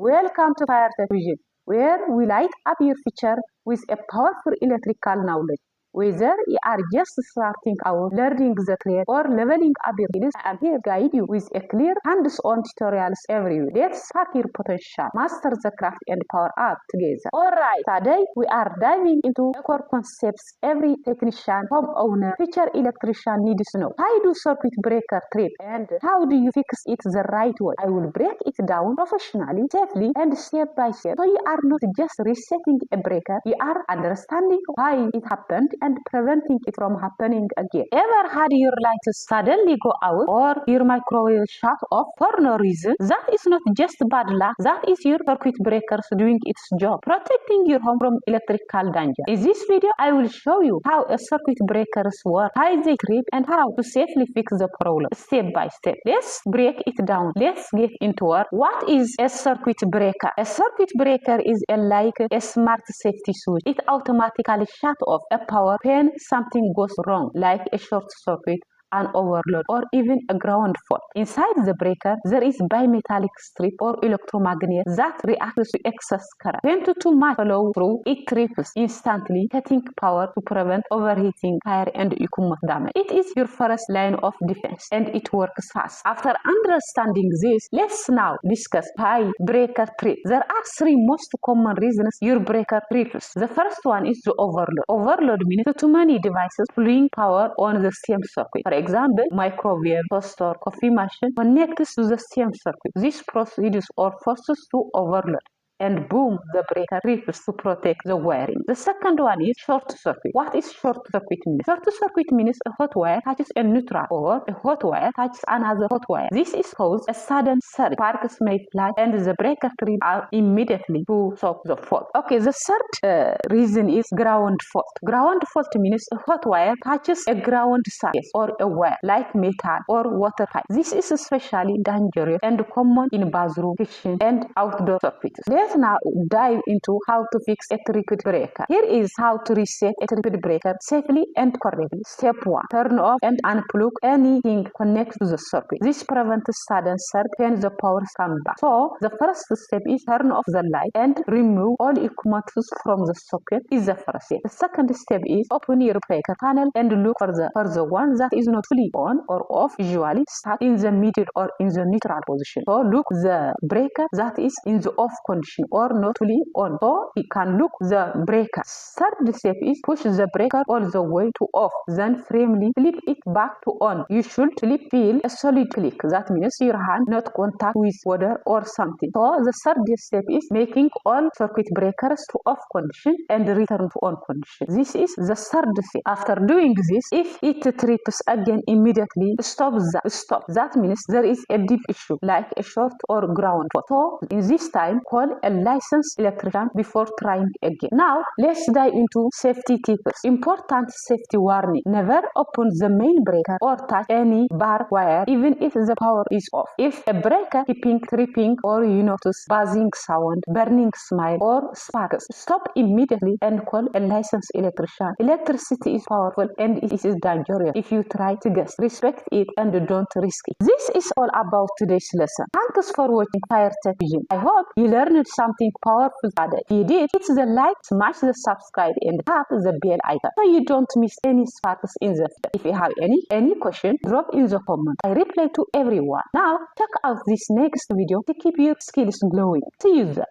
Welcome to FireTech Vision, where we light up your future with a powerful electrical knowledge. Whether you are just starting out, learning the trade, or leveling up your skills, I am here to guide you with a clear, hands-on tutorials every week. Let's spark your potential, master the craft, and power up together. Alright, today we are diving into core concepts every technician, homeowner, future electrician needs to know. How do circuit breaker trip, and how do you fix it the right way? I will break it down professionally, safely, and step by step, so you are not just resetting a breaker, you are understanding why it happened and preventing it from happening again. Ever had your lights suddenly go out or your microwave shut off for no reason? That is not just bad luck, that is your circuit breakers doing its job, protecting your home from electrical danger. In this video, I will show you how a circuit breakers work, how they trip, and how to safely fix the problem step by step. Let's break it down. Let's get into it. What is a circuit breaker? A circuit breaker is like a smart safety switch. It automatically shuts off a power when something goes wrong, like a short circuit, an overload, or even a ground fault. Inside the breaker, there is bimetallic strip or electromagnet that reacts to excess current. When too much flow through, it trips instantly, cutting power to prevent overheating, fire, and equipment damage. It is your first line of defense, and it works fast. After understanding this, let's now discuss why breaker trips. There are three most common reasons your breaker trips. The first one is the overload. Overload means too many devices flowing power on the same circuit. For example, microwave, toaster, coffee machine connects to the same circuit. This proceeds or forces to overload, and boom, the breaker trips to protect the wiring. The second one is short circuit. What is short circuit mean? Short circuit means a hot wire touches a neutral, or a hot wire touches another hot wire. This is caused a sudden surge. Sparks may fly, and the breaker trips out immediately to stop the fault. Okay, the third reason is ground fault. Ground fault means a hot wire touches a ground surface or a wire like metal or water pipe. This is especially dangerous and common in bathroom, kitchen, and outdoor circuits. Let's now dive into how to fix a circuit breaker. Here is how to reset a circuit breaker safely and correctly. Step 1. Turn off and unplug anything connected to the circuit. This prevents sudden surge when the power comes back. So, the first step is turn off the light and remove all equipment from the socket is the first step. The second step is open your breaker panel and look for the one that is not fully on or off. Usually start in the middle or in the neutral position. So, look the breaker that is in the off condition or not fully on, so you can look the breaker. Third step is push the breaker all the way to off, then firmly flip it back to on. You should feel a solid click. That means your hand not contact with water or something. So the third step is making all circuit breakers to off condition and return to on condition. This is the third step. After doing this, if it trips again immediately, stop. That means there is a deep issue like a short or ground fault. So in this time, call a licensed electrician before trying again. Now, let's dive into safety tips. Important safety warning. Never open the main breaker or touch any bar wire even if the power is off. If a breaker keeping tripping or you notice buzzing sound, burning smile, or sparks, stop immediately and call a licensed electrician. Electricity is powerful and it is dangerous. If you try to guess, respect it and don't risk it. This is all about today's lesson. Thanks for watching FireTech Vision. I hope you learned something powerful today. If you did, hit the like, smash the subscribe, and tap the bell icon so you don't miss any sparks in the video. If you have any question, drop in the comment. I reply to everyone. Now, check out this next video to keep your skills glowing. See you there.